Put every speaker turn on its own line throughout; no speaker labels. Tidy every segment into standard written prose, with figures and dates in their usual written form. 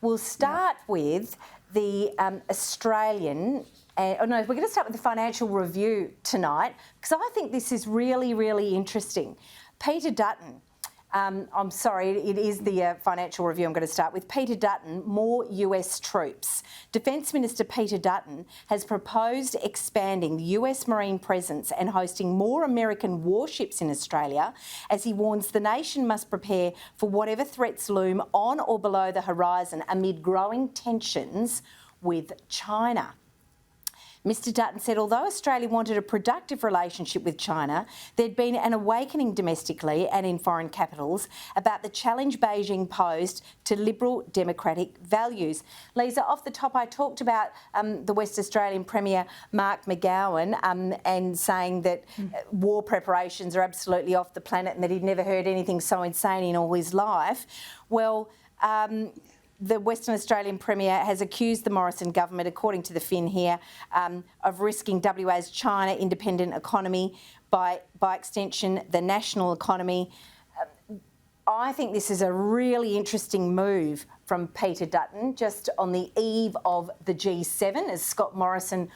We'll start with the Australian. We're going to start with the Financial Review tonight because I think this is really, really interesting. Peter Dutton. I'm sorry, it is the Financial Review I'm going to start with. Peter Dutton, more US troops. Defence Minister Peter Dutton has proposed expanding the US Marine presence and hosting more American warships in Australia as he warns the nation must prepare for whatever threats loom on or below the horizon amid growing tensions with China. Mr Dutton said although Australia wanted a productive relationship with China, there'd been an awakening domestically and in foreign capitals about the challenge Beijing posed to liberal democratic values. Leisa, off the top, I talked about the West Australian Premier Mark McGowan and saying that war preparations are absolutely off the planet and that he'd never heard anything so insane in all his life. Well, the Western Australian Premier has accused the Morrison government, according to the Fin here, of risking WA's China-independent economy, by extension, the national economy. I think this is a really interesting move from Peter Dutton, just on the eve of the G7, as Scott Morrison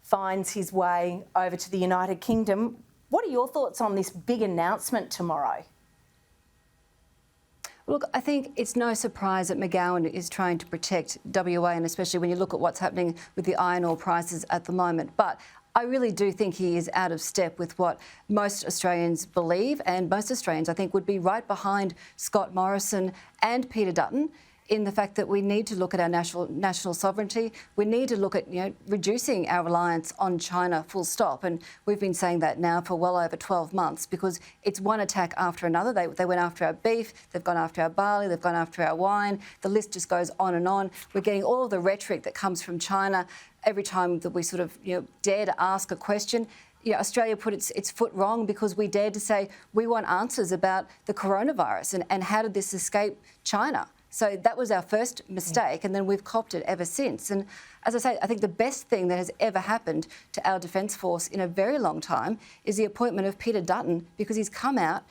finds his way over to the United Kingdom. What are your thoughts on this big announcement tomorrow?
Look, I think it's no surprise that McGowan is trying to protect WA, and especially when you look at what's happening with the iron ore prices at the moment. But I really do think he is out of step with what most Australians believe, and most Australians, I think, would be right behind Scott Morrison and Peter Dutton in the fact that we need to look at our national sovereignty. We need to look at reducing our reliance on China, full stop. And we've been saying that now for well over 12 months because it's one attack after another. They went after our beef, they've gone after our barley, they've gone after our wine. The list just goes on and on. We're getting all of the rhetoric that comes from China every time that we sort of dare to ask a question. Australia put its foot wrong because we dared to say we want answers about the coronavirus and how did this escape China. So that was our first mistake, and then we've copped it ever since. And as I say, I think the best thing that has ever happened to our Defence Force in a very long time is the appointment of Peter Dutton, because he's come out,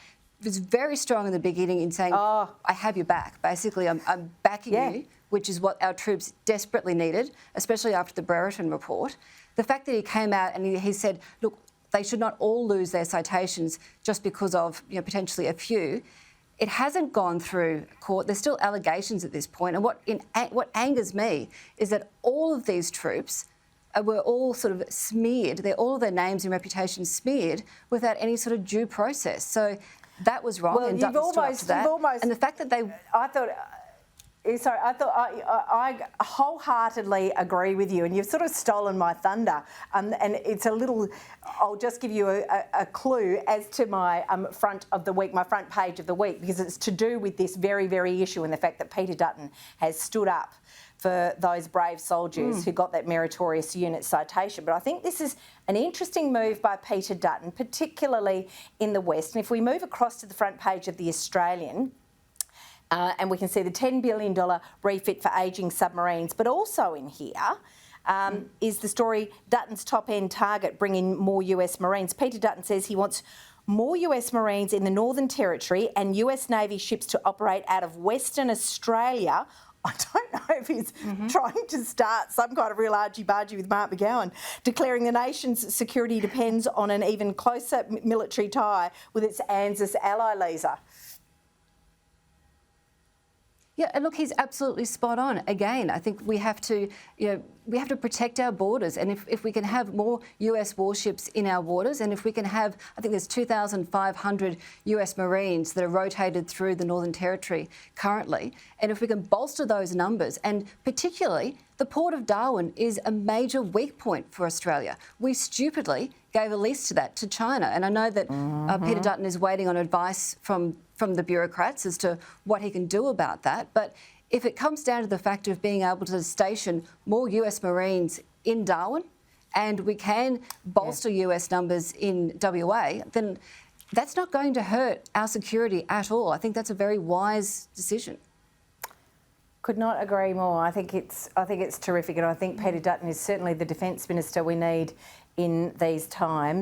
was very strong in the beginning in saying, I have your back. Basically, I'm backing you, which is what our troops desperately needed, especially after the Brereton report. The fact that he came out and he said, look, they should not all lose their citations just because of potentially a few. It hasn't gone through court. There's still allegations at this point. And what angers me is that all of these troops were all sort of smeared. All of their names and reputations smeared without any sort of due process. So that was wrong.
Well,
and Dutton stood up to that. And the fact that they...
I wholeheartedly agree with you, and you've sort of stolen my thunder. And it's a little, I'll just give you a clue as to my front of the week, my front page of the week, because it's to do with this very, very issue and the fact that Peter Dutton has stood up for those brave soldiers who got that meritorious unit citation. But I think this is an interesting move by Peter Dutton, particularly in the West. And if we move across to the front page of the Australian, and we can see the $10 billion refit for ageing submarines. But also in here is the story, Dutton's top-end target, bringing more US Marines. Peter Dutton says he wants more US Marines in the Northern Territory and US Navy ships to operate out of Western Australia. I don't know if he's trying to start some kind of real argy-bargy with Mark McGowan, declaring the nation's security depends on an even closer military tie with its ANZUS ally, Leisa.
Yeah, and look, he's absolutely spot on. Again, I think we have to, protect our borders, and if we can have more US warships in our waters, and if we can have, I think there's 2,500 US Marines that are rotated through the Northern Territory currently, and if we can bolster those numbers, and particularly the Port of Darwin is a major weak point for Australia. We stupidly gave a lease to that to China, and I know that Peter Dutton is waiting on advice from the bureaucrats as to what he can do about that. But if it comes down to the fact of being able to station more US Marines in Darwin and we can bolster US numbers in WA, then that's not going to hurt our security at all. I think that's a very wise decision.
Could not agree more. I think it's terrific, and I think Peter Dutton is certainly the Defence Minister we need in these times.